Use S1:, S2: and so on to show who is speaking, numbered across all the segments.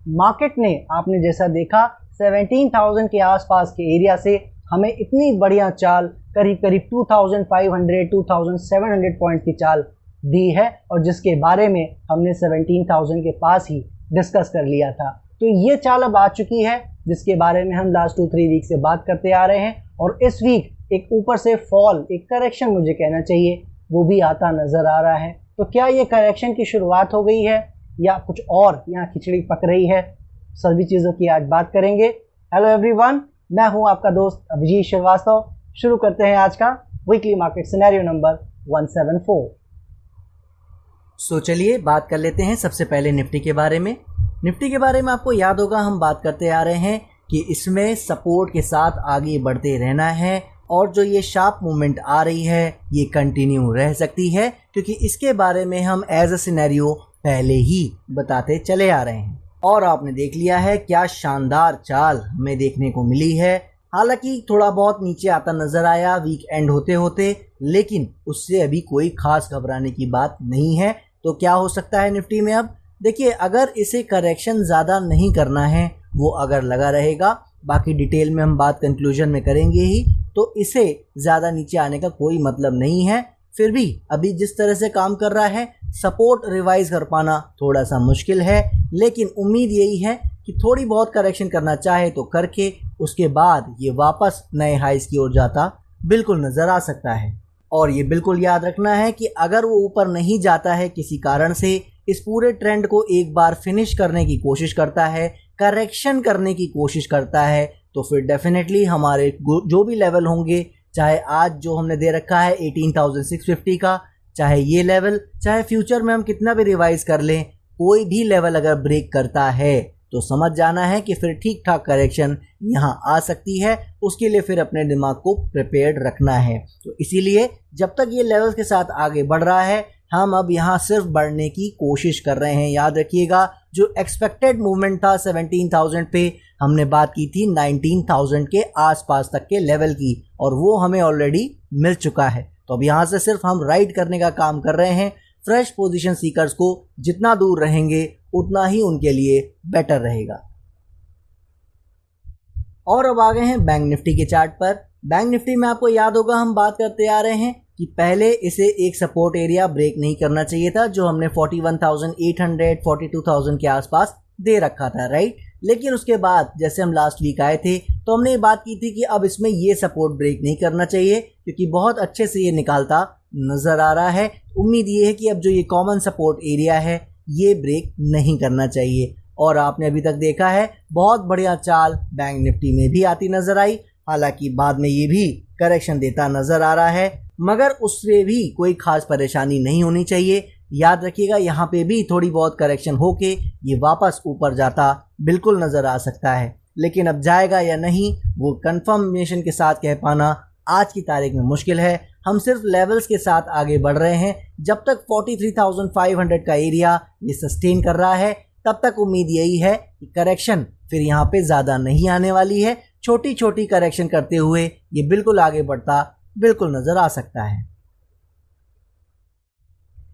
S1: Market ने आपने जैसा देखा 17,000 के आसपास के एरिया से हमें इतनी बढ़िया चाल करीब करीब 2,500 2,700 पॉइंट की चाल दी है, और जिसके बारे में हमने 17,000 के पास ही डिस्कस कर लिया था। तो ये चाल अब आ चुकी है जिसके बारे में हम लास्ट 2-3 वीक से बात करते आ रहे हैं, और इस वीक एक ऊपर से फॉल, एक करेक्शन मुझे कहना चाहिए, वो भी आता नज़र आ रहा है। तो क्या ये करेक्शन की शुरुआत हो गई है या कुछ और यहाँ खिचड़ी पक रही है, सभी चीज़ों की आज बात करेंगे। हेलो एवरीवन, मैं हूँ आपका दोस्त अभिजीत श्रीवास्तव। शुरू करते हैं आज का वीकली मार्केट सिनेरियो नंबर 174।
S2: चलिए बात कर लेते हैं सबसे पहले निफ्टी के बारे में। निफ्टी के बारे में आपको याद होगा हम बात करते आ रहे हैं कि इसमें सपोर्ट के साथ आगे बढ़ते रहना है, और जो ये शार्प मूवमेंट आ रही है ये कंटिन्यू रह सकती है, क्योंकि इसके बारे में हम एज अ सिनेरियो पहले ही बताते चले आ रहे हैं। और आपने देख लिया है क्या शानदार चाल हमें देखने को मिली है। हालांकि थोड़ा बहुत नीचे आता नजर आया वीक एंड होते होते, लेकिन उससे अभी कोई खास घबराने की बात नहीं है। तो क्या हो सकता है निफ्टी में? अब देखिए, अगर इसे करेक्शन ज़्यादा नहीं करना है, वो अगर लगा रहेगा, बाकी डिटेल में हम बात कंक्लूजन में करेंगे ही, तो इसे ज़्यादा नीचे आने का कोई मतलब नहीं है। फिर भी अभी जिस तरह से काम कर रहा है, सपोर्ट रिवाइज कर पाना थोड़ा सा मुश्किल है, लेकिन उम्मीद यही है कि थोड़ी बहुत करेक्शन करना चाहे तो करके उसके बाद ये वापस नए हाइज की ओर जाता बिल्कुल नज़र आ सकता है। और ये बिल्कुल याद रखना है कि अगर वो ऊपर नहीं जाता है किसी कारण से, इस पूरे ट्रेंड को एक बार फिनिश करने की कोशिश करता है, करेक्शन करने की कोशिश करता है, तो फिर डेफिनेटली हमारे जो भी लेवल होंगे, चाहे आज जो हमने दे रखा है 18,650 का, चाहे ये लेवल, चाहे फ्यूचर में हम कितना भी रिवाइज कर लें, कोई भी लेवल अगर ब्रेक करता है तो समझ जाना है कि फिर ठीक ठाक करेक्शन यहाँ आ सकती है। उसके लिए फिर अपने दिमाग को प्रिपेयर्ड रखना है। तो इसीलिए जब तक ये लेवल्स के साथ आगे बढ़ रहा है, हम अब यहाँ सिर्फ बढ़ने की कोशिश कर रहे हैं। याद रखिएगा, जो एक्सपेक्टेड मूवमेंट था 17,000 पे, हमने बात की थी 19,000 के आसपास तक के लेवल की, और वो हमें ऑलरेडी मिल चुका है। तो अब यहाँ से सिर्फ हम राइड करने का काम कर रहे हैं। फ्रेश पोजीशन सीकर्स को जितना दूर रहेंगे उतना ही उनके लिए बेटर रहेगा। और अब आ गए हैं बैंक निफ्टी के चार्ट पर। बैंक निफ्टी में आपको याद होगा हम बात करते आ रहे हैं कि पहले इसे एक सपोर्ट एरिया ब्रेक नहीं करना चाहिए था, जो हमने 41,800 42,000 के आसपास दे रखा था, राइट। लेकिन उसके बाद जैसे हम लास्ट वीक आए थे तो हमने ये बात की थी कि अब इसमें ये सपोर्ट ब्रेक नहीं करना चाहिए, क्योंकि बहुत अच्छे से ये निकालता नजर आ रहा है। उम्मीद ये है कि अब जो ये कॉमन सपोर्ट एरिया है ये ब्रेक नहीं करना चाहिए। और आपने अभी तक देखा है बहुत बढ़िया चाल बैंक निफ्टी में भी आती नजर आई। हालांकि बाद में ये भी करेक्शन देता नजर आ रहा है, मगर उससे भी कोई खास परेशानी नहीं होनी चाहिए। याद रखिएगा, यहाँ पे भी थोड़ी बहुत करेक्शन होके ये वापस ऊपर जाता बिल्कुल नजर आ सकता है, लेकिन अब जाएगा या नहीं वो कंफर्मेशन के साथ कह पाना आज की तारीख में मुश्किल है। हम सिर्फ लेवल्स के साथ आगे बढ़ रहे हैं। जब तक 43,500 का एरिया ये सस्टेन कर रहा है, तब तक उम्मीद यही है कि करेक्शन फिर यहाँ पे ज़्यादा नहीं आने वाली है। छोटी छोटी करेक्शन करते हुए ये बिल्कुल आगे बढ़ता बिल्कुल नज़र आ सकता है।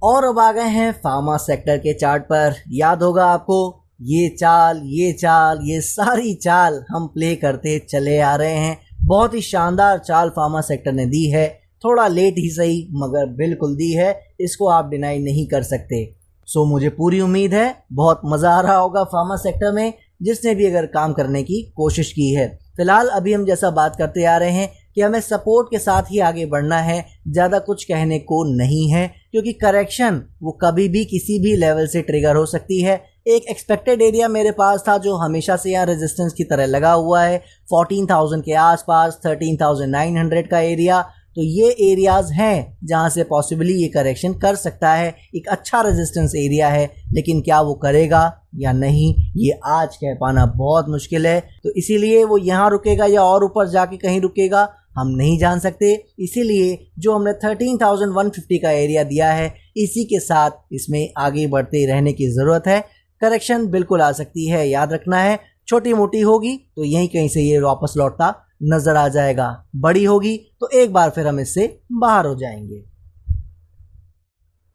S2: और अब आ गए हैं फार्मा सेक्टर के चार्ट पर। याद होगा आपको, ये चाल ये सारी चाल हम प्ले करते चले आ रहे हैं। बहुत ही शानदार चाल फार्मा सेक्टर ने दी है, थोड़ा लेट ही सही मगर बिल्कुल दी है, इसको आप डिनाई नहीं कर सकते। सो मुझे पूरी उम्मीद है बहुत मज़ा आ रहा होगा फार्मा सेक्टर में, जिसने भी अगर काम करने की कोशिश की है। फिलहाल अभी हम जैसा बात करते आ रहे हैं कि हमें सपोर्ट के साथ ही आगे बढ़ना है, ज़्यादा कुछ कहने को नहीं है, क्योंकि करेक्शन वो कभी भी किसी भी लेवल से ट्रिगर हो सकती है। एक एक्सपेक्टेड एरिया मेरे पास था जो हमेशा से यहाँ रेजिस्टेंस की तरह लगा हुआ है 14,000 के आसपास, 13,900 का एरिया। तो ये एरियाज़ हैं जहाँ से पॉसिबली ये करेक्शन कर सकता है, एक अच्छा रेजिस्टेंस एरिया है, लेकिन क्या वो करेगा या नहीं ये आज कह पाना बहुत मुश्किल है। तो इसीलिए वो यहाँ रुकेगा या और ऊपर जाके कहीं रुकेगा हम नहीं जान सकते। इसीलिए जो हमने 13,150 का एरिया दिया है, इसी के साथ इसमें आगे बढ़ते रहने की ज़रूरत है। करेक्शन बिल्कुल आ सकती है, याद रखना है, छोटी मोटी होगी तो यहीं कहीं से ये वापस लौटता नजर आ जाएगा, बड़ी होगी तो एक बार फिर हम इससे बाहर हो जाएंगे।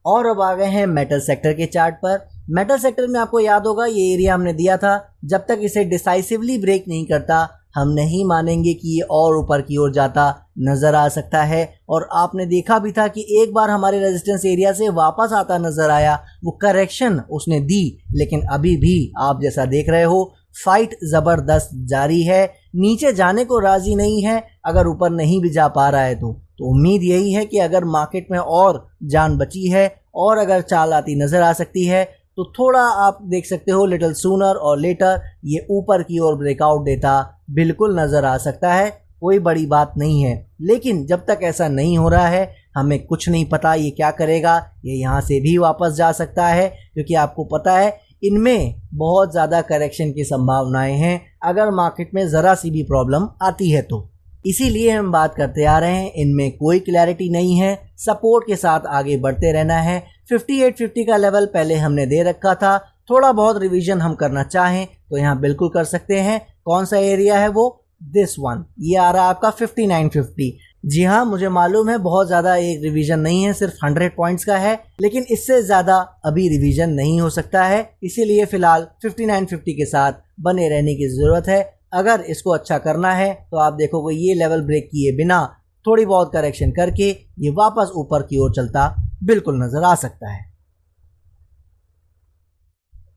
S2: और अब आ गए हैं मेटल सेक्टर के चार्ट पर। मेटल सेक्टर में आपको याद होगा ये एरिया हमने दिया था, जब तक इसे डिसाइसिवली ब्रेक नहीं करता हम नहीं मानेंगे कि ये और ऊपर की ओर जाता नज़र आ सकता है। और आपने देखा भी था कि एक बार हमारे रेजिस्टेंस एरिया से वापस आता नज़र आया, वो करेक्शन उसने दी, लेकिन अभी भी आप जैसा देख रहे हो फाइट ज़बरदस्त जारी है, नीचे जाने को राज़ी नहीं है। अगर ऊपर नहीं भी जा पा रहा है तो उम्मीद यही है कि अगर मार्केट में और जान बची है और अगर चाल आती नज़र आ सकती है तो थोड़ा आप देख सकते हो लिटिल सूनर और लेटर ये ऊपर की ओर ब्रेकआउट देता बिल्कुल नज़र आ सकता है, कोई बड़ी बात नहीं है। लेकिन जब तक ऐसा नहीं हो रहा है हमें कुछ नहीं पता ये क्या करेगा, ये यहाँ से भी वापस जा सकता है, क्योंकि आपको पता है इनमें बहुत ज़्यादा करेक्शन की संभावनाएं हैं अगर मार्केट में ज़रा सी भी प्रॉब्लम आती है तो। इसीलिए हम बात करते आ रहे हैं, इनमें कोई क्लैरिटी नहीं है, सपोर्ट के साथ आगे बढ़ते रहना है। 5850 का लेवल पहले हमने दे रखा था, थोड़ा बहुत रिवीजन हम करना चाहें तो यहाँ बिल्कुल कर सकते हैं। कौन सा एरिया है वो? दिस वन, ये आ रहा है आपका 5950। जी हाँ, मुझे मालूम है बहुत ज़्यादा एक रिवीजन नहीं है, सिर्फ 100 पॉइंट्स का है, लेकिन इससे ज़्यादा अभी रिवीजन नहीं हो सकता है, इसीलिए फ़िलहाल 5950 के साथ बने रहने की ज़रूरत है। अगर इसको अच्छा करना है तो आप देखोगे ये लेवल ब्रेक किए बिना थोड़ी बहुत करेक्शन करके ये वापस ऊपर की ओर चलता बिल्कुल नज़र आ सकता है।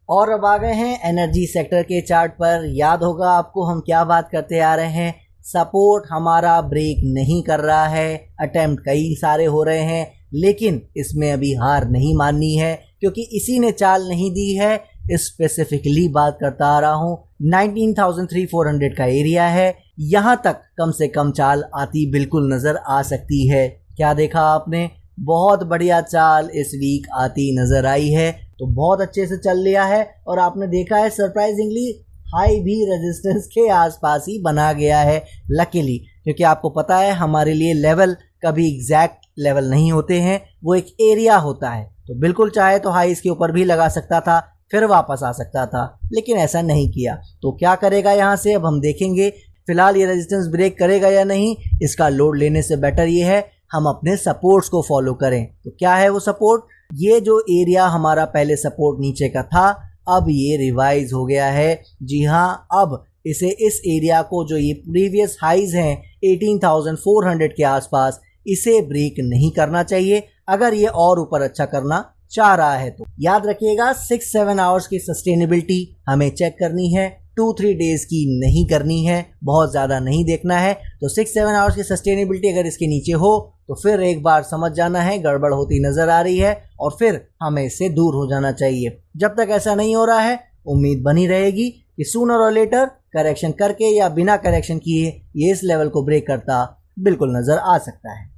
S2: और अब आ गए हैं एनर्जी सेक्टर के चार्ट पर। याद होगा आपको हम क्या बात करते आ रहे हैं, सपोर्ट हमारा ब्रेक नहीं कर रहा है, अटेम्प्ट कई सारे हो रहे हैं, लेकिन इसमें अभी हार नहीं माननी है क्योंकि इसी ने चाल नहीं दी है। स्पेसिफिकली बात करता आ रहा हूँ 19,400 का एरिया है, यहाँ तक कम से कम चाल आती बिल्कुल नज़र आ सकती है। क्या देखा आपने? बहुत बढ़िया चाल इस वीक आती नज़र आई है, तो बहुत अच्छे से चल लिया है। और आपने देखा है सरप्राइजिंगली हाई भी रेजिस्टेंस के आसपास ही बना गया है लकीली, क्योंकि आपको पता है हमारे लिए लेवल कभी एग्जैक्ट लेवल नहीं होते हैं, वो एक एरिया होता है। तो बिल्कुल चाहे तो हाई इसके ऊपर भी लगा सकता था, फिर वापस आ सकता था, लेकिन ऐसा नहीं किया। तो क्या करेगा यहाँ से अब हम देखेंगे। फिलहाल ये रेजिस्टेंस ब्रेक करेगा या नहीं, इसका लोड लेने से बेटर ये है हम अपने सपोर्ट्स को फॉलो करें। तो क्या है वो सपोर्ट? ये जो एरिया हमारा पहले सपोर्ट नीचे का था अब ये रिवाइज हो गया है। जी हाँ, अब इसे इस एरिया को जो ये प्रीवियस हाइज हैं 18,400 के आसपास, इसे ब्रेक नहीं करना चाहिए अगर ये और ऊपर अच्छा करना चाह रहा है तो। याद रखिएगा 6-7 आवर्स की सस्टेनेबिलिटी हमें चेक करनी है, 2-3 डेज की नहीं करनी है, बहुत ज़्यादा नहीं देखना है। तो 6-7 आवर्स की सस्टेनेबिलिटी अगर इसके नीचे हो तो फिर एक बार समझ जाना है गड़बड़ होती नज़र आ रही है और फिर हमें इससे दूर हो जाना चाहिए। जब तक ऐसा नहीं हो रहा है उम्मीद बनी रहेगी कि सूनर और लेटर करेक्शन करके या बिना करेक्शन किए ये इस लेवल को ब्रेक करता बिल्कुल नज़र आ सकता है।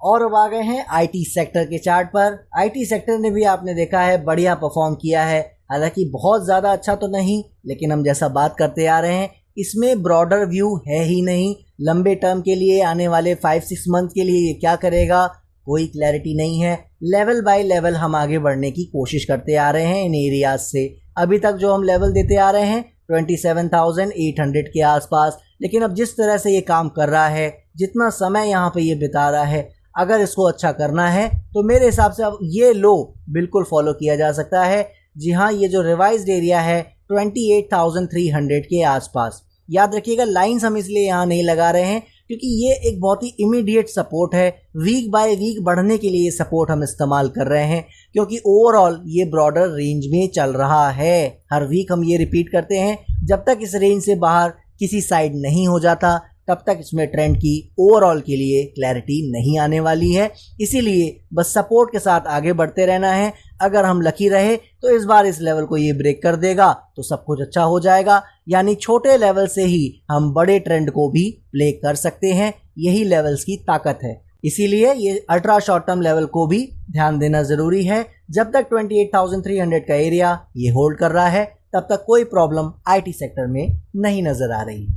S2: और अब आ गए हैं आईटी सेक्टर के चार्ट पर। आईटी सेक्टर ने भी आपने देखा है बढ़िया परफॉर्म किया है, हालांकि बहुत ज़्यादा अच्छा तो नहीं, लेकिन हम जैसा बात करते आ रहे हैं इसमें ब्रॉडर व्यू है ही नहीं। लंबे टर्म के लिए आने वाले 5-6 मंथ के लिए ये क्या करेगा कोई क्लैरिटी नहीं है। लेवल बाय लेवल हम आगे बढ़ने की कोशिश करते आ रहे हैं इन एरियाज से। अभी तक जो हम लेवल देते आ रहे हैं 27,800 के आसपास, लेकिन अब जिस तरह से ये काम कर रहा है, जितना समय यहाँ पे ये बिता रहा है, अगर इसको अच्छा करना है तो मेरे हिसाब से अब ये लो बिल्कुल फॉलो किया जा सकता है। जी हाँ, ये जो रिवाइज्ड एरिया है 28,300 के आसपास। याद रखिएगा लाइंस हम इसलिए यहाँ नहीं लगा रहे हैं क्योंकि ये एक बहुत ही इमीडिएट सपोर्ट है, वीक बाय वीक बढ़ने के लिए ये सपोर्ट हम इस्तेमाल कर रहे हैं, क्योंकि ओवरऑल ये ब्रॉडर रेंज में चल रहा है। हर वीक हम ये रिपीट करते हैं, जब तक इस रेंज से बाहर किसी साइड नहीं हो जाता तब तक इसमें ट्रेंड की ओवरऑल के लिए क्लैरिटी नहीं आने वाली है। इसीलिए बस सपोर्ट के साथ आगे बढ़ते रहना है। अगर हम लकी रहे तो इस बार इस लेवल को ये ब्रेक कर देगा तो सब कुछ अच्छा हो जाएगा, यानी छोटे लेवल से ही हम बड़े ट्रेंड को भी प्ले कर सकते हैं। यही लेवल्स की ताकत है, इसीलिए ये अल्ट्रा शॉर्ट टर्म लेवल को भी ध्यान देना ज़रूरी है। जब तक 28,300 का एरिया ये होल्ड कर रहा है तब तक कोई प्रॉब्लम आईटी सेक्टर में नहीं नज़र आ रही।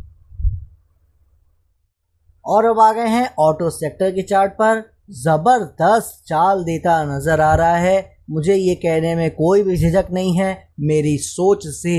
S2: और अब आ गए हैं ऑटो सेक्टर के चार्ट पर। ज़बरदस्त चाल देता नज़र आ रहा है, मुझे ये कहने में कोई भी झिझक नहीं है, मेरी सोच से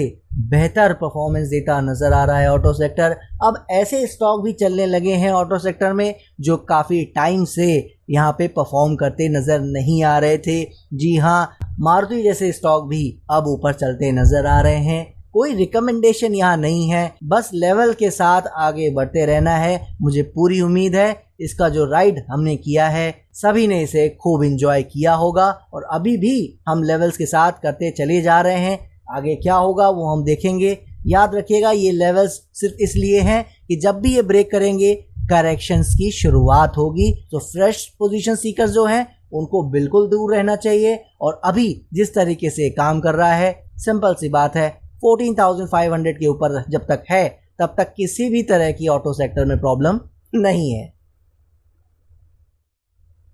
S2: बेहतर परफॉर्मेंस देता नज़र आ रहा है ऑटो सेक्टर। अब ऐसे स्टॉक भी चलने लगे हैं ऑटो सेक्टर में जो काफ़ी टाइम से यहाँ पे परफॉर्म करते नज़र नहीं आ रहे थे। जी हाँ, मारुति जैसे स्टॉक भी अब ऊपर चलते नजर आ रहे हैं। कोई रिकमेंडेशन यहाँ नहीं है, बस लेवल के साथ आगे बढ़ते रहना है। मुझे पूरी उम्मीद है इसका जो राइड हमने किया है सभी ने इसे खूब एंजॉय किया होगा और अभी भी हम लेवल्स के साथ करते चले जा रहे हैं। आगे क्या होगा वो हम देखेंगे। याद रखिएगा ये लेवल्स सिर्फ इसलिए हैं कि जब भी ये ब्रेक करेंगे करेक्शंस की शुरुआत होगी, तो फ्रेश पोजीशन सीकर्स जो हैं उनको बिल्कुल दूर रहना चाहिए। और अभी जिस तरीके से काम कर रहा है, सिंपल सी बात है, 14,500 के ऊपर जब तक है तब तक किसी भी तरह की ऑटो सेक्टर में प्रॉब्लम नहीं है।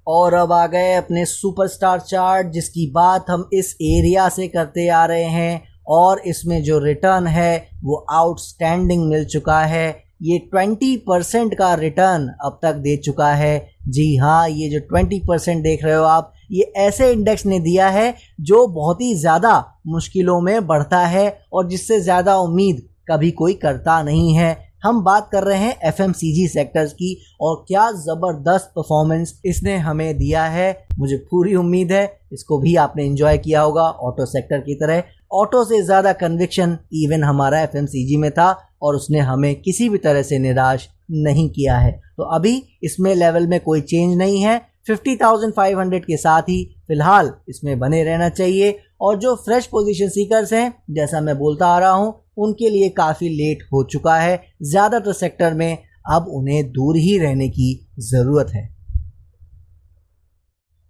S2: और अब आ गए अपने सुपरस्टार चार्ट, जिसकी बात हम इस एरिया से करते आ रहे हैं और इसमें जो रिटर्न है वो आउटस्टैंडिंग मिल चुका है। ये 20% का रिटर्न अब तक दे चुका है। जी हाँ, ये जो 20% देख रहे हो आप, ये ऐसे इंडेक्स ने दिया है जो बहुत ही ज़्यादा मुश्किलों में बढ़ता है और जिससे ज़्यादा उम्मीद कभी कोई करता नहीं है। हम बात कर रहे हैं एफएमसीजी सेक्टर्स की और क्या ज़बरदस्त परफॉर्मेंस इसने हमें दिया है। मुझे पूरी उम्मीद है इसको भी आपने एंजॉय किया होगा ऑटो सेक्टर की तरह। ऑटो से ज़्यादा कन्विक्शन इवन हमारा एफएमसीजी में था और उसने हमें किसी भी तरह से निराश नहीं किया है। तो अभी इसमें लेवल में कोई चेंज नहीं है। 50,500 के साथ ही फिलहाल इसमें बने रहना चाहिए। और जो फ्रेश पोजीशन सीकर्स हैं, जैसा मैं बोलता आ रहा हूं, उनके लिए काफ़ी लेट हो चुका है। ज़्यादातर सेक्टर में अब उन्हें दूर ही रहने की ज़रूरत है।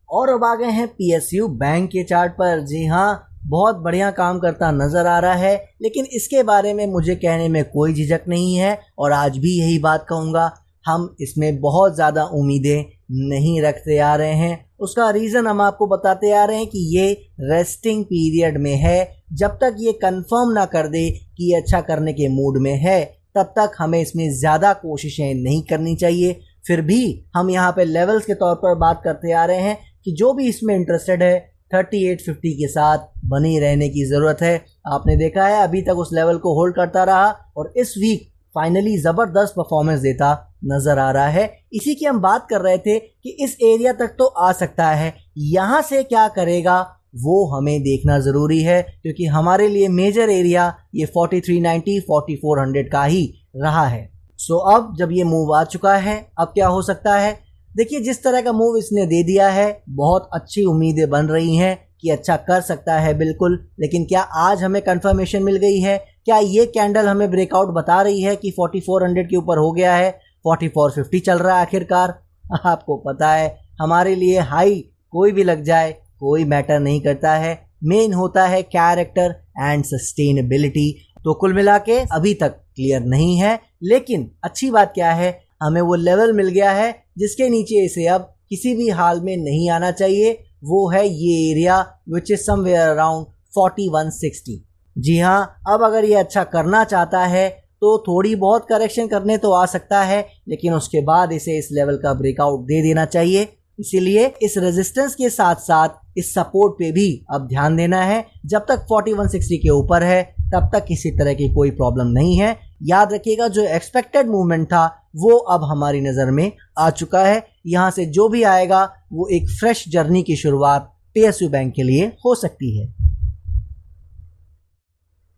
S2: और अब आ गए हैं पीएसयू बैंक के चार्ट पर। जी हाँ, बहुत बढ़िया काम करता नज़र आ रहा है, लेकिन इसके बारे में मुझे कहने में कोई झिझक नहीं है और आज भी यही बात कहूँगा। हम इसमें बहुत ज़्यादा उम्मीदें नहीं रखते आ रहे हैं। उसका रीज़न हम आपको बताते आ रहे हैं कि ये रेस्टिंग पीरियड में है। जब तक ये कंफर्म ना कर दे कि ये अच्छा करने के मूड में है, तब तक हमें इसमें ज़्यादा कोशिशें नहीं करनी चाहिए। फिर भी हम यहाँ पे लेवल्स के तौर पर बात करते आ रहे हैं कि जो भी इसमें इंटरेस्टेड है 3850 के साथ बनी रहने की ज़रूरत है। आपने देखा है अभी तक उस लेवल को होल्ड करता रहा और इस वीक फाइनली ज़बरदस्त परफॉर्मेंस देता नज़र आ रहा है। इसी की हम बात कर रहे थे कि इस एरिया तक तो आ सकता है, यहाँ से क्या करेगा वो हमें देखना ज़रूरी है, क्योंकि हमारे लिए मेजर एरिया ये 4390 4400 का ही रहा है। सो अब जब ये मूव आ चुका है, अब क्या हो सकता है। देखिए, जिस तरह का मूव इसने दे दिया है, बहुत अच्छी उम्मीदें बन रही हैं कि अच्छा कर सकता है बिल्कुल। लेकिन क्या आज हमें कंफर्मेशन मिल गई है? क्या ये कैंडल हमें ब्रेकआउट बता रही है कि 4400 के ऊपर हो गया है, 4450 चल रहा है आखिरकार? आपको पता है हमारे लिए हाई कोई भी लग जाए कोई मैटर नहीं करता है, मेन होता है कैरेक्टर एंड सस्टेनेबिलिटी। तो कुल मिला के अभी तक क्लियर नहीं है, लेकिन अच्छी बात क्या है, हमें वो लेवल मिल गया है जिसके नीचे इसे अब किसी भी हाल में नहीं आना चाहिए। वो है ये area which is somewhere around 4160। जी हाँ, अब अगर ये अच्छा करना चाहता है तो थोड़ी बहुत करेक्शन करने तो आ सकता है, लेकिन उसके बाद इसे इस लेवल का ब्रेकआउट दे देना चाहिए। इसीलिए इस रेजिस्टेंस के साथ साथ इस सपोर्ट पे भी अब ध्यान देना है। जब तक 4160 के ऊपर है तब तक किसी तरह की कोई प्रॉब्लम नहीं है। याद रखिएगा, जो एक्सपेक्टेड मूवमेंट था वो अब हमारी नज़र में आ चुका है। यहाँ से जो भी आएगा वो एक फ्रेश जर्नी की शुरुआत पीएसयू बैंक के लिए हो सकती है।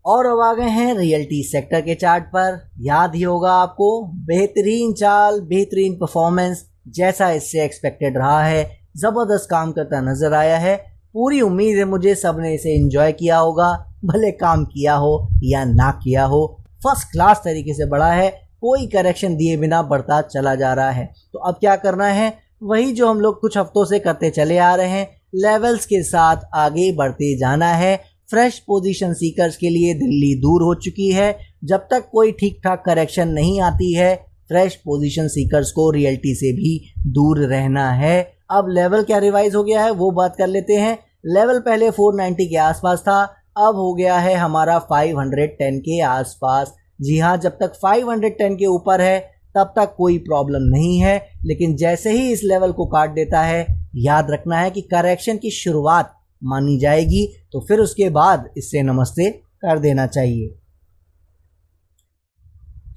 S2: और अब आ गए हैं रियल्टी सेक्टर के चार्ट पर। याद ही होगा आपको, बेहतरीन चाल, बेहतरीन परफॉर्मेंस जैसा इससे एक्सपेक्टेड रहा है, ज़बरदस्त काम करता नज़र आया है। पूरी उम्मीद है मुझे सबने इसे एंजॉय किया होगा, भले काम किया हो या ना किया हो। फर्स्ट क्लास तरीके से बढ़ा है, कोई करेक्शन दिए बिना बढ़ता चला जा रहा है। तो अब क्या करना है, वही जो हम लोग कुछ हफ्तों से करते चले आ रहे हैं, लेवल्स के साथ आगे बढ़ते जाना है। फ्रेश पोजीशन सीकर्स के लिए दिल्ली दूर हो चुकी है। जब तक कोई ठीक ठाक करेक्शन नहीं आती है, फ्रेश पोजीशन सीकर्स को रियल्टी से भी दूर रहना है। अब लेवल क्या रिवाइज हो गया है वो बात कर लेते हैं। लेवल पहले 490 के आसपास था, अब हो गया है हमारा 510 के आसपास। जी हाँ, जब तक 510 के ऊपर है तब तक कोई प्रॉब्लम नहीं है, लेकिन जैसे ही इस लेवल को काट देता है, याद रखना है कि करेक्शन की शुरुआत मानी जाएगी, तो फिर उसके बाद इससे नमस्ते कर देना चाहिए।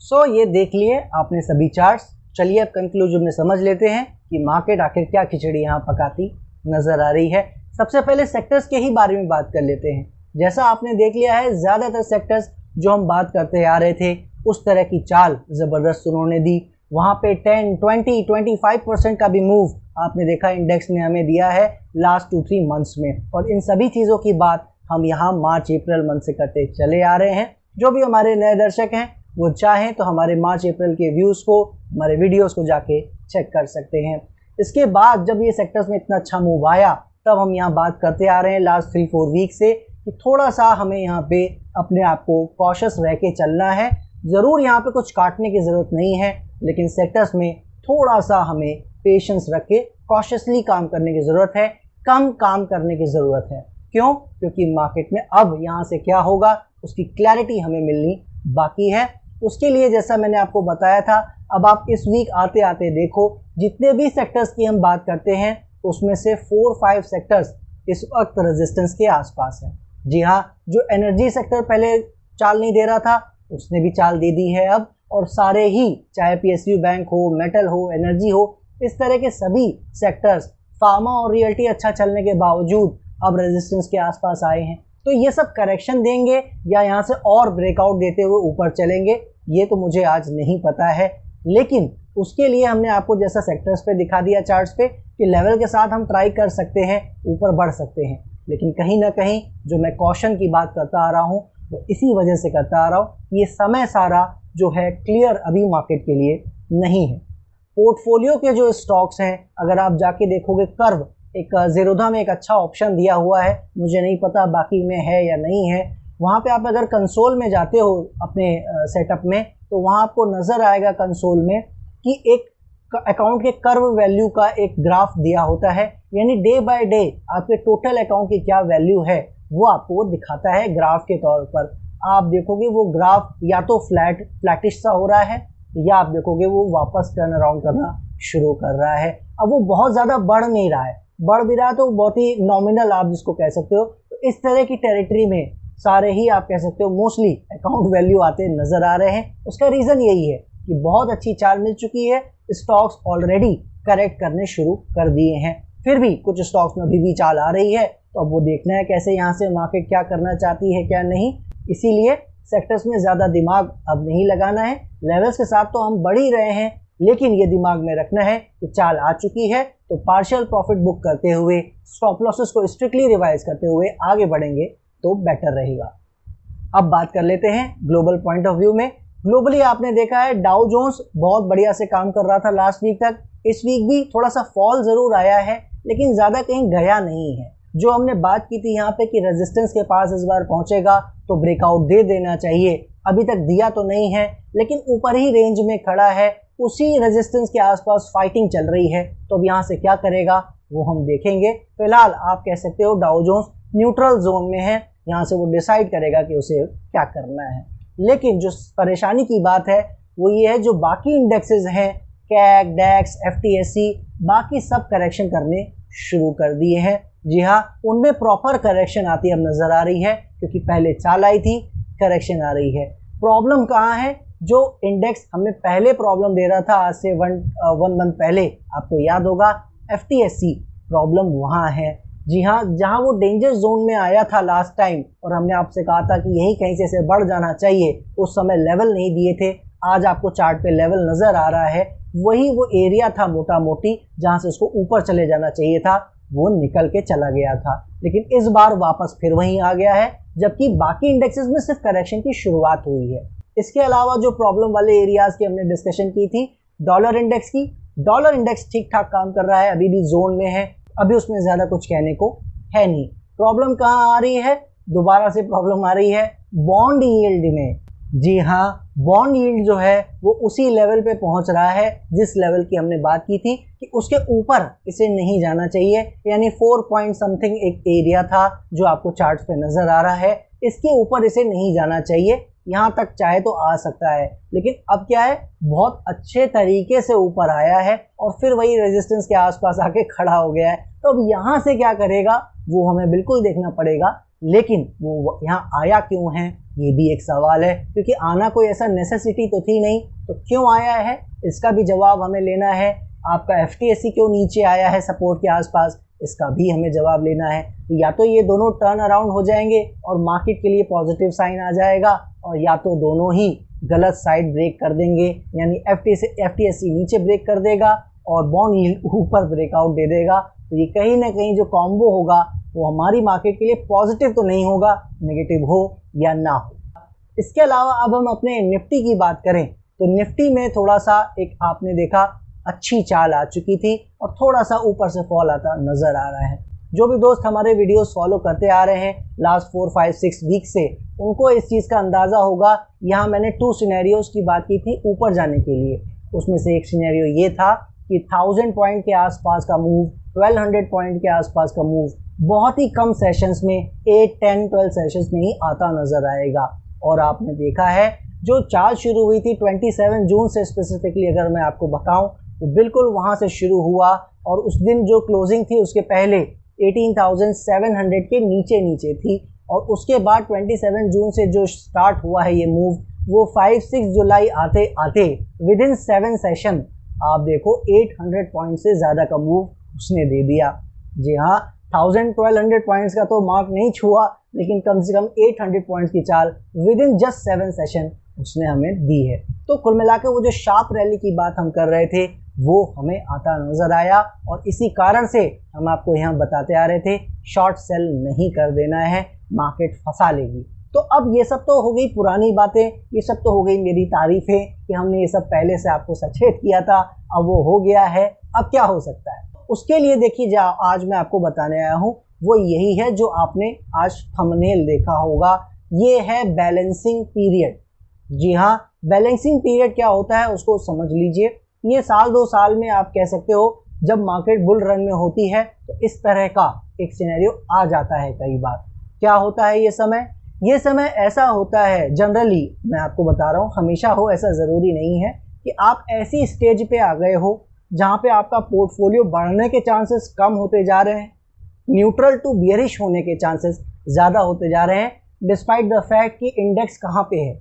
S1: सो ये देख लिए आपने सभी चार्ट्स। चलिए अब कंक्लूजन में समझ लेते हैं कि मार्केट आखिर क्या खिचड़ी यहाँ पकाती नज़र आ रही है। सबसे पहले सेक्टर्स के ही बारे में बात कर लेते हैं। जैसा आपने देख लिया है, ज़्यादातर सेक्टर्स जो हम बात करते आ रहे थे उस तरह की चाल ज़बरदस्त उन्होंने दी। वहाँ पे 10, 20, 25% का भी मूव आपने देखा इंडेक्स ने हमें दिया है लास्ट 2-3 मंथ्स में। और इन सभी चीज़ों की बात हम यहाँ मार्च अप्रैल मंथ से करते चले आ रहे हैं। जो भी हमारे नए दर्शक हैं वो चाहें तो हमारे मार्च अप्रैल के व्यूज़ को, हमारे वीडियोज़ को जाके चेक कर सकते हैं। इसके बाद जब ये सेक्टर्स में इतना अच्छा मूव आया तब हम यहाँ बात करते आ रहे हैं लास्ट 3-4 वीक से कि थोड़ा सा हमें यहाँ पे अपने आप को कॉशियस रह के चलना है। ज़रूर यहाँ पे कुछ काटने की ज़रूरत नहीं है, लेकिन सेक्टर्स में थोड़ा सा हमें पेशेंस रख के कॉशियसली काम करने की ज़रूरत है, कम काम करने की ज़रूरत है। क्यों? क्योंकि मार्केट में अब यहाँ से क्या होगा उसकी क्लैरिटी हमें मिलनी बाकी है। उसके लिए जैसा मैंने आपको बताया था, अब आप इस वीक आते आते देखो जितने भी सेक्टर्स की हम बात करते हैं उसमें से 4-5 सेक्टर्स इस वक्त रेजिस्टेंस के आसपास हैं। जी हाँ, जो एनर्जी सेक्टर पहले चाल नहीं दे रहा था उसने भी चाल दे दी है अब, और सारे ही चाहे PSU बैंक हो, मेटल हो, एनर्जी हो, इस तरह के सभी सेक्टर्स, फार्मा और रियल्टी अच्छा चलने के बावजूद अब रेजिस्टेंस के आसपास आए हैं। तो ये सब करेक्शन देंगे या यहाँ से और ब्रेकआउट देते हुए ऊपर चलेंगे, ये तो मुझे आज नहीं पता है। लेकिन उसके लिए हमने आपको जैसा सेक्टर्स पे दिखा दिया चार्ट्स पे कि लेवल के साथ हम ट्राई कर सकते हैं, ऊपर बढ़ सकते हैं। लेकिन कहीं ना कहीं जो मैं कॉशन की बात करता आ रहा हूँ वो इसी वजह से करता आ रहा हूँ, ये समय सारा जो है क्लियर अभी मार्केट के लिए नहीं है। पोर्टफोलियो के जो स्टॉक्स हैं, अगर आप जाके देखोगे कर्व, एक ज़ीरोधा में एक अच्छा ऑप्शन दिया हुआ है, मुझे नहीं पता बाकी में है या नहीं है। वहाँ पे आप अगर कंसोल में जाते हो अपने सेटअप में तो वहाँ आपको नज़र आएगा कंसोल में कि एक अकाउंट के कर्व वैल्यू का एक ग्राफ दिया होता है, यानी डे बाय डे आपके टोटल अकाउंट की क्या वैल्यू है वो आपको वो दिखाता है ग्राफ के तौर पर। आप देखोगे वो ग्राफ या तो फ्लैटिश सा हो रहा है या आप देखोगे वो वापस टर्न अराउंड करना शुरू कर रहा है। अब वो बहुत ज़्यादा बढ़ नहीं रहा है, बढ़ भी रहा है तो बहुत ही नॉमिनल आप जिसको कह सकते हो। तो इस तरह की टेरिटरी में सारे ही आप कह सकते हो मोस्टली अकाउंट वैल्यू आते नज़र आ रहे हैं। उसका रीज़न यही है कि बहुत अच्छी चाल मिल चुकी है, स्टॉक्स ऑलरेडी करेक्ट करने शुरू कर दिए हैं। फिर भी कुछ स्टॉक्स में अभी भी चाल आ रही है, तो अब वो देखना है कैसे यहाँ से मार्केट क्या करना चाहती है क्या नहीं। इसीलिए सेक्टर्स में ज़्यादा दिमाग अब नहीं लगाना है। लेवल्स के साथ तो हम बढ़ ही रहे हैं, लेकिन ये दिमाग में रखना है कि चाल आ चुकी है तो पार्शियल प्रॉफिट बुक करते हुए, स्टॉप लॉसेस को स्ट्रिक्टली रिवाइज करते हुए आगे बढ़ेंगे तो बेटर रहेगा। अब बात कर लेते हैं ग्लोबल पॉइंट ऑफ व्यू में। ग्लोबली आपने देखा है डाउ जोन्स बहुत बढ़िया से काम कर रहा था लास्ट वीक तक। इस वीक भी थोड़ा सा फॉल ज़रूर आया है, लेकिन ज़्यादा कहीं गया नहीं है। जो हमने बात की थी यहाँ पे कि रेजिस्टेंस के पास इस बार पहुँचेगा तो ब्रेकआउट दे देना चाहिए, अभी तक दिया तो नहीं है, लेकिन ऊपर ही रेंज में खड़ा है, उसी रेजिस्टेंस के आसपास फाइटिंग चल रही है। तो अब यहाँ से क्या करेगा वो हम देखेंगे। फिलहाल आप कह सकते हो डाउ जोन्स न्यूट्रल जोन में है, यहाँ से वो डिसाइड करेगा कि उसे क्या करना है। लेकिन जो परेशानी की बात है वो ये है, जो बाकी इंडेक्सेस हैं कैक, डैक्स, FTSE, बाकी सब करेक्शन करने शुरू कर दिए हैं। जी हाँ, उनमें प्रॉपर करेक्शन आती अब नज़र आ रही है, क्योंकि पहले चाल आई थी, करेक्शन आ रही है। प्रॉब्लम कहाँ है? जो इंडेक्स हमें पहले प्रॉब्लम दे रहा था आज से वन मंथ पहले, आपको याद होगा, FTSE प्रॉब्लम वहाँ है। जी हाँ, जहाँ वो डेंजर जोन में आया था लास्ट टाइम और हमने आपसे कहा था कि यही कहीं से बढ़ जाना चाहिए, उस समय लेवल नहीं दिए थे। आज आपको चार्ट पे लेवल नज़र आ रहा है, वही वो एरिया था मोटा मोटी जहाँ से उसको ऊपर चले जाना चाहिए था, वो निकल के चला गया था। लेकिन इस बार वापस फिर वहीं आ गया है, जबकि बाकी इंडेक्सेस में सिर्फ करेक्शन की शुरुआत हुई है। इसके अलावा जो प्रॉब्लम वाले एरियाज़ की हमने डिस्कशन की थी, डॉलर इंडेक्स की, डॉलर इंडेक्स ठीक ठाक काम कर रहा है, अभी भी जोन में है, अभी उसमें ज़्यादा कुछ कहने को है नहीं। प्रॉब्लम कहाँ आ रही है? दोबारा से प्रॉब्लम आ रही है बॉन्ड यील्ड में। जी हाँ, बॉन्ड यील्ड जो है वो उसी लेवल पे पहुंच रहा है जिस लेवल की हमने बात की थी कि उसके ऊपर इसे नहीं जाना चाहिए, यानी 4 पॉइंट समथिंग एक एरिया था जो आपको चार्ट पे नज़र आ रहा है, इसके ऊपर इसे नहीं जाना चाहिए। यहाँ तक चाहे तो आ सकता है, लेकिन अब क्या है, बहुत अच्छे तरीके से ऊपर आया है और फिर वही रेजिस्टेंस के आसपास आके खड़ा हो गया है। तो अब यहाँ से क्या करेगा वो हमें बिल्कुल देखना पड़ेगा। लेकिन वो यहाँ आया क्यों है ये भी एक सवाल है, क्योंकि आना कोई ऐसा नेसेसिटी तो थी नहीं, तो क्यों आया है इसका भी जवाब हमें लेना है। आपका FTSE क्यों नीचे आया है सपोर्ट के आसपास, इसका भी हमें जवाब लेना है। तो या तो ये दोनों टर्न अराउंड हो जाएंगे और मार्केट के लिए पॉजिटिव साइन आ जाएगा, और या तो दोनों ही गलत साइड ब्रेक कर देंगे, यानी FTSE नीचे ब्रेक कर देगा और बॉन्ड यील्ड ऊपर ब्रेकआउट दे देगा। तो ये कहीं ना कहीं जो कॉम्बो होगा वो हमारी मार्केट के लिए पॉजिटिव तो नहीं होगा, नेगेटिव हो या ना हो। इसके अलावा अब हम अपने निफ्टी की बात करें तो निफ्टी में थोड़ा सा एक आपने देखा अच्छी चाल आ चुकी थी और थोड़ा सा ऊपर से फॉल आता नजर आ रहा है। जो भी दोस्त हमारे वीडियोस फॉलो करते आ रहे हैं लास्ट 4, 5, 6 वीक से, उनको इस चीज़ का अंदाज़ा होगा। यहाँ मैंने 2 सिनेरियोज की बात की थी ऊपर जाने के लिए। उसमें से एक सिनेरियो ये था कि 1000 पॉइंट के आसपास का मूव, 1200 पॉइंट के आसपास का मूव बहुत ही कम सेशंस में 8, 10, 12 सेशंस में ही आता नजर आएगा। और आपने देखा है जो चाल शुरू हुई थी 27 जून से, स्पेसिफिकली अगर मैं आपको बताऊं तो बिल्कुल वहां से शुरू हुआ और उस दिन जो क्लोजिंग थी उसके पहले 18,700 के नीचे थी। और उसके बाद 27 जून से जो स्टार्ट हुआ है ये मूव, वो 5-6 जुलाई आते आते विदिन 7 सेशन आप देखो 800 पॉइंट से ज़्यादा का मूव उसने दे दिया। जी हाँ, 1000-1200 पॉइंट्स का तो मार्क नहीं छुआ, लेकिन कम से कम 800 पॉइंट्स की चाल विदिन जस्ट 7 सेशन उसने हमें दी है। तो कुल मिलाकर वो जो शार्प रैली की बात हम कर रहे थे वो हमें आता नजर आया, और इसी कारण से हम आपको यहाँ बताते आ रहे थे शॉर्ट सेल नहीं कर देना है, मार्केट फंसा लेगी। तो अब ये सब तो हो गई पुरानी बातें, ये सब तो हो गई मेरी तारीफें कि हमने ये सब पहले से आपको सचेत किया था, अब वो हो गया है। अब क्या हो सकता है उसके लिए देखिए, जो आज मैं आपको बताने आया हूँ वो यही है जो आपने आज थंबनेल देखा होगा, ये है बैलेंसिंग पीरियड। जी हाँ, बैलेंसिंग पीरियड क्या होता है उसको समझ लीजिए। ये साल 2 साल में आप कह सकते हो जब मार्केट बुल रन में होती है तो इस तरह का एक सिनेरियो आ जाता है। कई बार क्या होता है ये समय ऐसा होता है, जनरली मैं आपको बता रहा हूँ, हमेशा हो ऐसा ज़रूरी नहीं है, कि आप ऐसी स्टेज पे आ गए हो जहाँ पे आपका पोर्टफोलियो बढ़ने के चांसेस कम होते जा रहे हैं, न्यूट्रल टू बियरिश होने के चांसेस ज़्यादा होते जा रहे हैं, डिस्पाइट द फैक्ट कि इंडेक्स कहाँ पे है,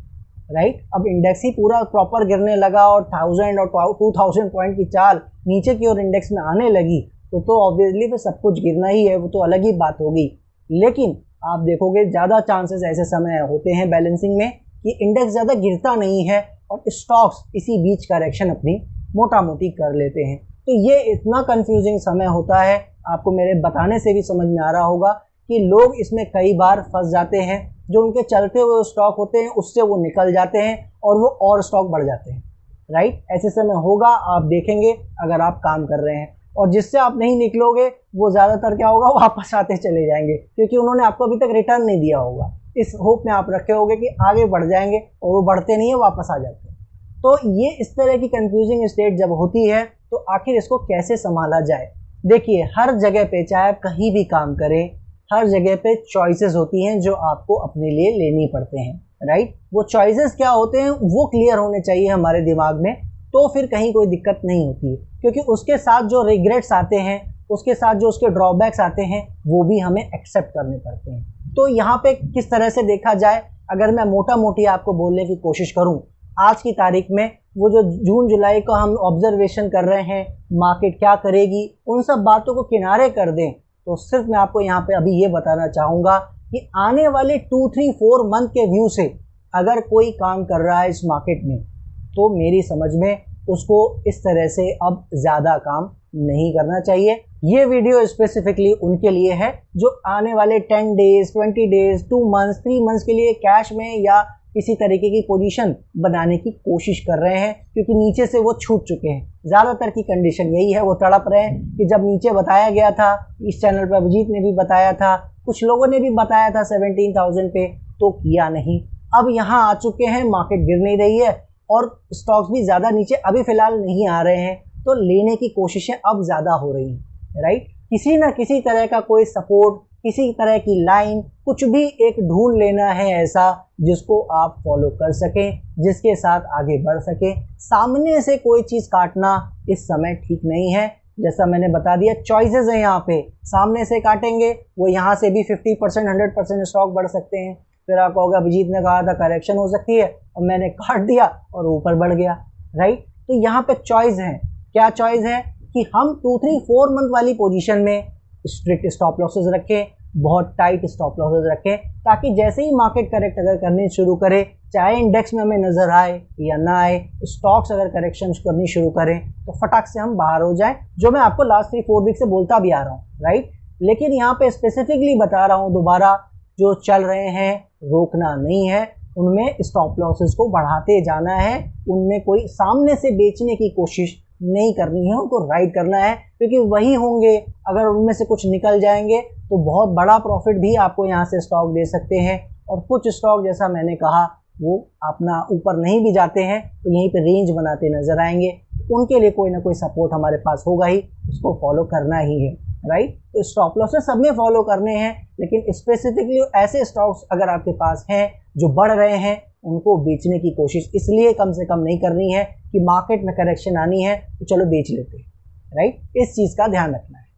S1: राइट। अब इंडेक्स ही पूरा प्रॉपर गिरने लगा और 1000 और 2000 पॉइंट की चाल नीचे की ओर इंडेक्स में आने लगी तो ऑब्वियसली फिर सब कुछ गिरना ही है, वो तो अलग ही बात होगी। लेकिन आप देखोगे ज़्यादा चांसेस ऐसे समय होते हैं बैलेंसिंग में कि इंडेक्स ज़्यादा गिरता नहीं है और स्टॉक्स इसी बीच करेक्शन अपनी मोटा मोटी कर लेते हैं। तो ये इतना कंफ्यूजिंग समय होता है, आपको मेरे बताने से भी समझ में आ रहा होगा कि लोग इसमें कई बार फंस जाते हैं, जो उनके चलते हुए स्टॉक होते हैं उससे वो निकल जाते हैं और वो और स्टॉक बढ़ जाते हैं, राइट। ऐसे समय होगा, आप देखेंगे अगर आप काम कर रहे हैं, और जिससे आप नहीं निकलोगे वो ज़्यादातर क्या होगा, वापस आते चले जाएंगे, क्योंकि उन्होंने आपको अभी तक रिटर्न नहीं दिया होगा। इस होप में आप रखे होगे कि आगे बढ़ जाएंगे और वो बढ़ते नहीं है, वापस आ जाते हैं। तो ये इस तरह की कंफ्यूजिंग स्टेट जब होती है तो आखिर इसको कैसे संभाला जाए। देखिए, हर जगह पे चाहे आप कहीं भी काम करें, हर जगह पे चॉइसेस होती हैं जो आपको अपने लिए लेनी पड़ते हैं, राइट। वो चॉइसेस क्या होते हैं वो क्लियर होने चाहिए हमारे दिमाग में, तो फिर कहीं कोई दिक्कत नहीं होती है, क्योंकि उसके साथ जो रिग्रेट्स आते हैं, उसके साथ जो उसके ड्रॉबैक्स आते हैं, वो भी हमें एक्सेप्ट करने पड़ते हैं। तो यहाँ पे किस तरह से देखा जाए, अगर मैं मोटा मोटी आपको बोलने की कोशिश करूँ, आज की तारीख में वो जो जून जुलाई को हम ऑब्जर्वेशन कर रहे हैं, मार्केट क्या करेगी, उन सब बातों को किनारे कर दें, तो सिर्फ मैं आपको यहाँ पे अभी ये बताना चाहूँगा कि आने वाले 2, 3, 4 मंथ के व्यू से अगर कोई काम कर रहा है इस मार्केट में, तो मेरी समझ में उसको इस तरह से अब ज़्यादा काम नहीं करना चाहिए। ये वीडियो स्पेसिफिकली उनके लिए है जो आने वाले 10 डेज, 20 डेज, 2 मंथ्स, 3 मंथ्स के लिए कैश में या किसी तरीके की पोजीशन बनाने की कोशिश कर रहे हैं, क्योंकि नीचे से वो छूट चुके हैं। ज़्यादातर की कंडीशन यही है, वो तड़प रहे हैं कि जब नीचे बताया गया था, इस चैनल पर अभिजीत ने भी बताया था, कुछ लोगों ने भी बताया था 17,000 पे, तो किया नहीं। अब यहाँ आ चुके हैं, मार्केट गिर नहीं रही है और स्टॉक्स भी ज़्यादा नीचे अभी फ़िलहाल नहीं आ रहे हैं, तो लेने की कोशिशें अब ज़्यादा हो रही हैं, राइट। किसी ना किसी तरह का कोई सपोर्ट, किसी तरह की लाइन, कुछ भी एक ढूंढ लेना है ऐसा जिसको आप फॉलो कर सकें, जिसके साथ आगे बढ़ सकें। सामने से कोई चीज़ काटना इस समय ठीक नहीं है, जैसा मैंने बता दिया चॉइसेस हैं यहाँ पे। सामने से काटेंगे वो यहाँ से भी 50%, 100% स्टॉक बढ़ सकते हैं। फिर आप कहोगे अभिजीत ने कहा था करेक्शन हो सकती है और मैंने काट दिया और ऊपर बढ़ गया, राइट। तो यहाँ पे चॉइस है, क्या चॉइस है कि हम 2, 3, 4 मंथ वाली पोजीशन में स्ट्रिक्ट स्टॉप लॉसेस रखें, बहुत टाइट स्टॉप लॉसेस रखें, ताकि जैसे ही मार्केट करेक्ट अगर करनी शुरू करे, चाहे इंडेक्स में हमें नज़र आए या ना आए, स्टॉक्स अगर करेक्शन करनी शुरू करें तो फटाक से हम बाहर हो जाएं, जो मैं आपको लास्ट 3-4 वीक से बोलता भी आ रहा हूँ, राइट। लेकिन यहाँ पे स्पेसिफिकली बता रहा हूँ दोबारा, जो चल रहे हैं रोकना नहीं है, उनमें स्टॉप लॉसेस को बढ़ाते जाना है, उनमें कोई सामने से बेचने की कोशिश नहीं करनी है, उनको राइड करना है, क्योंकि वही होंगे, अगर उनमें से कुछ निकल जाएंगे तो बहुत बड़ा प्रॉफिट भी आपको यहाँ से स्टॉक दे सकते हैं। और कुछ स्टॉक जैसा मैंने कहा वो अपना ऊपर नहीं भी जाते हैं तो यहीं पे रेंज बनाते नजर आएंगे, उनके लिए कोई ना कोई सपोर्ट हमारे पास होगा ही, उसको फॉलो करना ही है, राइट। तो स्टॉप लॉसेस सब में फॉलो करने हैं, लेकिन स्पेसिफिकली ऐसे स्टॉक्स अगर आपके पास हैं जो बढ़ रहे हैं उनको बेचने की कोशिश इसलिए कम से कम नहीं करनी है कि मार्केट में करेक्शन आनी है तो चलो बेच लेते हैं, राइट। इस चीज़ का ध्यान रखना है।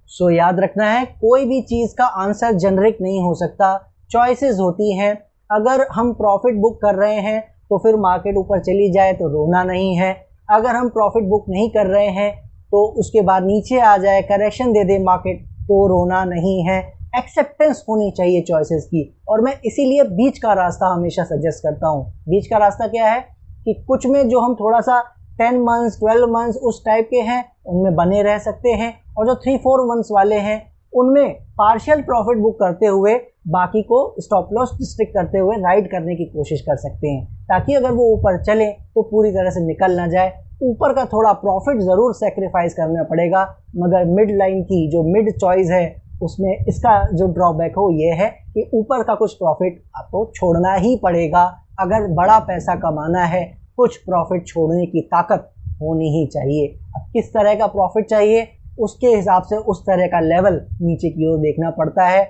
S1: सो याद रखना है, कोई भी चीज़ का आंसर जेनरिक नहीं हो सकता, चॉइसेस होती हैं। अगर हम प्रॉफिट बुक कर रहे हैं तो फिर मार्केट ऊपर चली जाए तो रोना नहीं है, अगर हम प्रॉफिट बुक नहीं कर रहे हैं तो उसके बाद नीचे आ जाए, करेक्शन दे दे मार्केट, तो रोना नहीं है। एक्सेप्टेंस होनी चाहिए चॉइसेस की, और मैं इसीलिए बीच का रास्ता हमेशा सजेस्ट करता हूँ। बीच का रास्ता क्या है कि कुछ में जो हम थोड़ा सा 10 मंथ्स 12 मंथ्स उस टाइप के हैं उनमें बने रह सकते हैं, और जो 3-4 मंथ्स वाले हैं उनमें पार्शियल प्रॉफिट बुक करते हुए बाकी को स्टॉप लॉस रिस्ट्रिक्ट करते हुए राइड करने की कोशिश कर सकते हैं, ताकि अगर वो ऊपर चले तो पूरी तरह से निकल ना जाए। ऊपर का थोड़ा प्रॉफिट ज़रूर सेक्रीफाइस करना पड़ेगा, मगर मिड लाइन की जो मिड चॉइस है उसमें इसका जो ड्रॉबैक हो ये है कि ऊपर का कुछ प्रॉफिट आपको छोड़ना ही पड़ेगा। अगर बड़ा पैसा कमाना है कुछ प्रॉफिट छोड़ने की ताकत होनी ही चाहिए। अब किस तरह का प्रॉफिट चाहिए उसके हिसाब से उस तरह का लेवल नीचे की ओर देखना पड़ता है।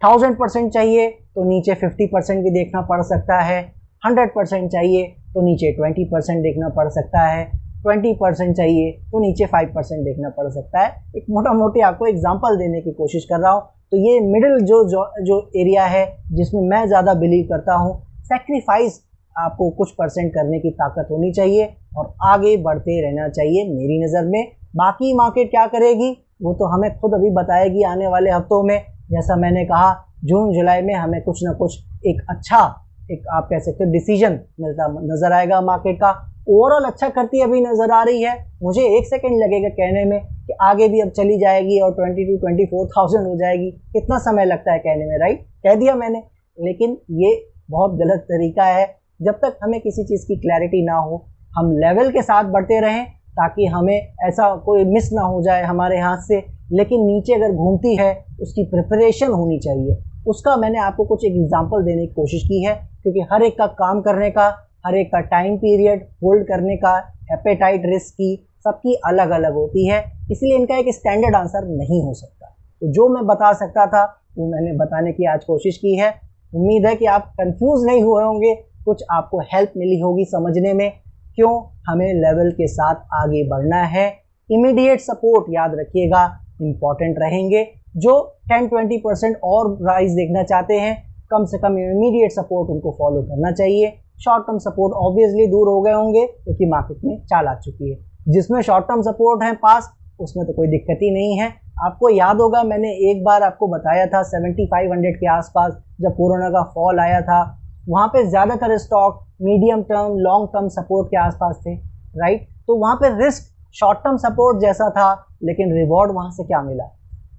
S1: 1000% चाहिए तो नीचे 50% भी देखना पड़ सकता है, 100% चाहिए तो नीचे 20% देखना पड़ सकता है, 20% चाहिए तो नीचे 5% देखना पड़ सकता है। एक मोटा मोटी आपको एग्जांपल देने की कोशिश कर रहा हूँ। तो ये मिडिल जो एरिया है जिसमें मैं ज़्यादा बिलीव करता हूँ, सेक्रीफाइस आपको कुछ परसेंट करने की ताकत होनी चाहिए और आगे बढ़ते रहना चाहिए मेरी नज़र में। बाकी मार्केट क्या करेगी वो तो हमें खुद अभी बताएगी आने वाले हफ्तों में। जैसा मैंने कहा जून जुलाई में हमें कुछ ना कुछ एक अच्छा आप कह सकते हो डिसीजन मिलता नज़र आएगा मार्केट का। ओवरऑल अच्छा करती अभी नज़र आ रही है, मुझे 1 सेकंड लगेगा कहने में कि आगे भी अब चली जाएगी और 22-24,000 हो जाएगी। कितना समय लगता है कहने में, राइट, कह दिया मैंने। लेकिन ये बहुत गलत तरीका है। जब तक हमें किसी चीज़ की क्लैरिटी ना हो हम लेवल के साथ बढ़ते रहें ताकि हमें ऐसा कोई मिस ना हो जाए हमारे हाथ से। लेकिन नीचे अगर घूमती है उसकी प्रिपरेशन होनी चाहिए। उसका मैंने आपको कुछ एग्जांपल देने की कोशिश की है, क्योंकि हर एक का काम करने का, हर एक का टाइम पीरियड होल्ड करने का, एपेटाइट रिस्क की सबकी अलग अलग होती है, इसलिए इनका एक स्टैंडर्ड आंसर नहीं हो सकता। तो जो मैं बता सकता था वो मैंने बताने की आज कोशिश की है। उम्मीद है कि आप कंफ्यूज नहीं हुए होंगे, कुछ आपको हेल्प मिली होगी समझने में क्यों हमें लेवल के साथ आगे बढ़ना है। इमीडिएट सपोर्ट याद रखिएगा इम्पॉर्टेंट रहेंगे। जो 10-20% और राइज देखना चाहते हैं कम से कम इमीडिएट सपोर्ट उनको फॉलो करना चाहिए। शॉर्ट टर्म सपोर्ट ऑब्वियसली दूर हो गए होंगे क्योंकि मार्केट में चाल आ चुकी है। जिसमें शॉर्ट टर्म सपोर्ट है पास उसमें तो कोई दिक्कत ही नहीं है। आपको याद होगा मैंने एक बार आपको बताया था 7500 के आसपास जब कोरोना का फॉल आया था, वहाँ पे ज़्यादातर stock medium term long term support के आसपास थे, राइट। तो वहाँ पे रिस्क शॉर्ट टर्म सपोर्ट जैसा था लेकिन रिवॉर्ड वहाँ से क्या मिला,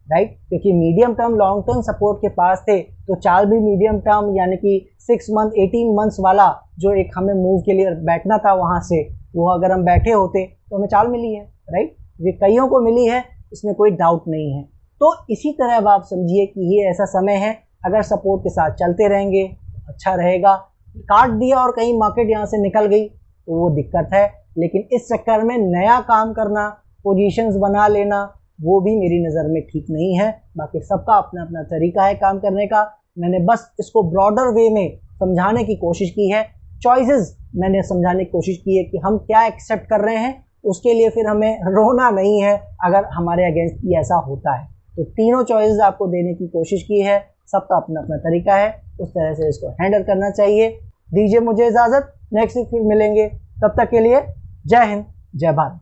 S1: राइट, क्योंकि medium term long term support के पास थे तो चाल भी मीडियम टर्म यानी कि 6 मंथ 18 मंथ्स वाला जो एक हमें मूव के लिए बैठना था वहाँ से, वो अगर हम बैठे होते तो हमें चाल मिली है, राइट। ये कईयों को मिली है, इसमें कोई डाउट नहीं है। तो इसी तरह अब आप समझिए कि ये ऐसा समय है अगर सपोर्ट के साथ चलते रहेंगे अच्छा रहेगा। काट दिया और कहीं मार्केट यहाँ से निकल गई तो वो दिक्कत है। लेकिन इस चक्कर में नया काम करना, पोजीशंस बना लेना, वो भी मेरी नज़र में ठीक नहीं है। बाकी सबका अपना अपना तरीका है काम करने का। मैंने बस इसको ब्रॉडर वे में समझाने की कोशिश की है। चॉइसेस मैंने समझाने की कोशिश की है कि हम क्या एक्सेप्ट कर रहे हैं, उसके लिए फिर हमें रोना नहीं है अगर हमारे अगेंस्ट ही ऐसा होता है। तो तीनों चॉइसेस आपको देने की कोशिश की है, सबका अपना अपना तरीका है, उस तरह से इसको हैंडल करना चाहिए। दीजिए मुझे इजाज़त, नेक्स्ट वीक फिर मिलेंगे, तब तक के लिए जय हिंद जय भारत।